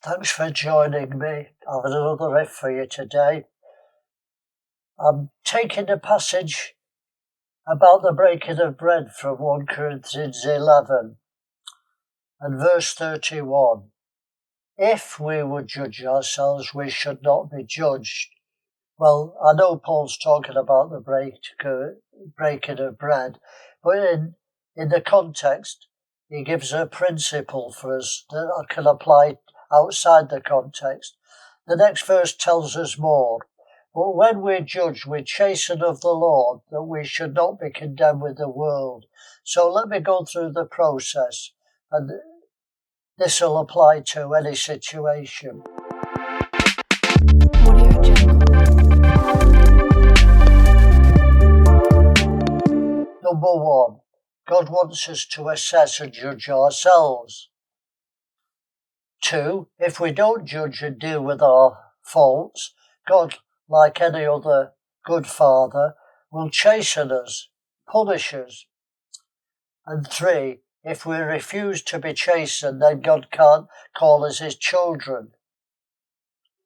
Thanks for joining me. I have another riff for you today. I'm taking a passage about the breaking of bread from 1 Corinthians 11 and verse 31. If we would judge ourselves, we should not be judged. Well, I know Paul's talking about the breaking of bread, but in the context, he gives a principle for us that I can apply outside the context. The next verse tells us more. But when we're judged, we're chastened of the Lord, that we should not be condemned with the world. So let me go through the process, and this will apply to any situation. Number 1, God wants us to assess and judge ourselves. 2, if we don't judge and deal with our faults, God, like any other good father, will chasten us, punish us. And 3, if we refuse to be chastened, then God can't call us his children.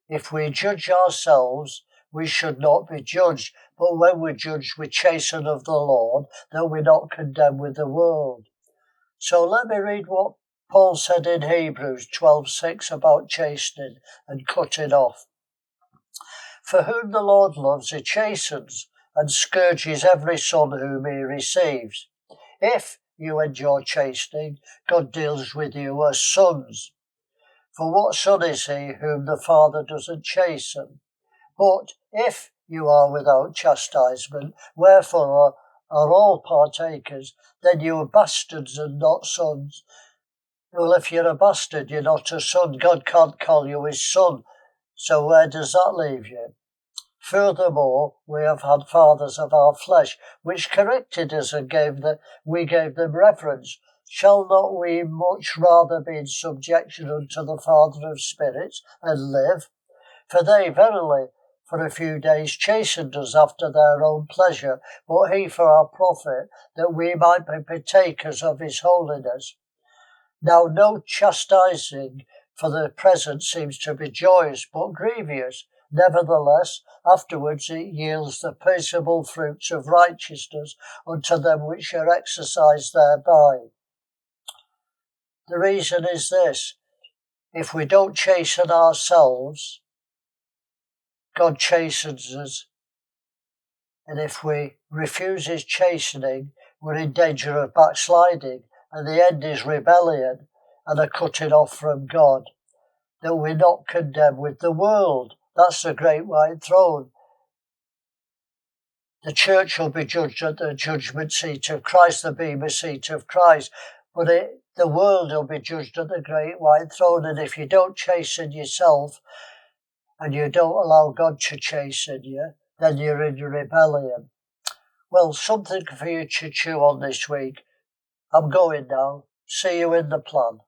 If we judge ourselves, we should not be judged, but when we're judged, we're chastened of the Lord, that we're not condemned with the world. So let me read what Paul said in Hebrews 12:6 about chastening and cutting off. For whom the Lord loves, he chastens and scourges every son whom he receives. If you endure chastening, God deals with you as sons. For what son is he whom the Father doesn't chasten? But if you are without chastisement, wherefore are all partakers, then you are bastards and not sons. Well, if you're a bastard, you're not a son. God can't call you his son. So where does that leave you? Furthermore, we have had fathers of our flesh, which corrected us and we gave them reverence. Shall not we much rather be in subjection unto the Father of spirits and live? For they verily for a few days chastened us after their own pleasure, but he for our profit, that we might be partakers of his holiness. Now no chastising for the present seems to be joyous, but grievous. Nevertheless, afterwards it yields the peaceable fruits of righteousness unto them which are exercised thereby. The reason is this: if we don't chasten ourselves, God chastens us. And if we refuse his chastening, we're in danger of backsliding, and the end is rebellion and a cutting off from God, that we're not condemned with the world. That's the great white throne. The church will be judged at the judgment seat of Christ, the bema seat of Christ, but the world will be judged at the great white throne. And if you don't chasten yourself, and you don't allow God to chasten you, then you're in rebellion. Well, something for you to chew on this week. I'm going now. See you in the plan.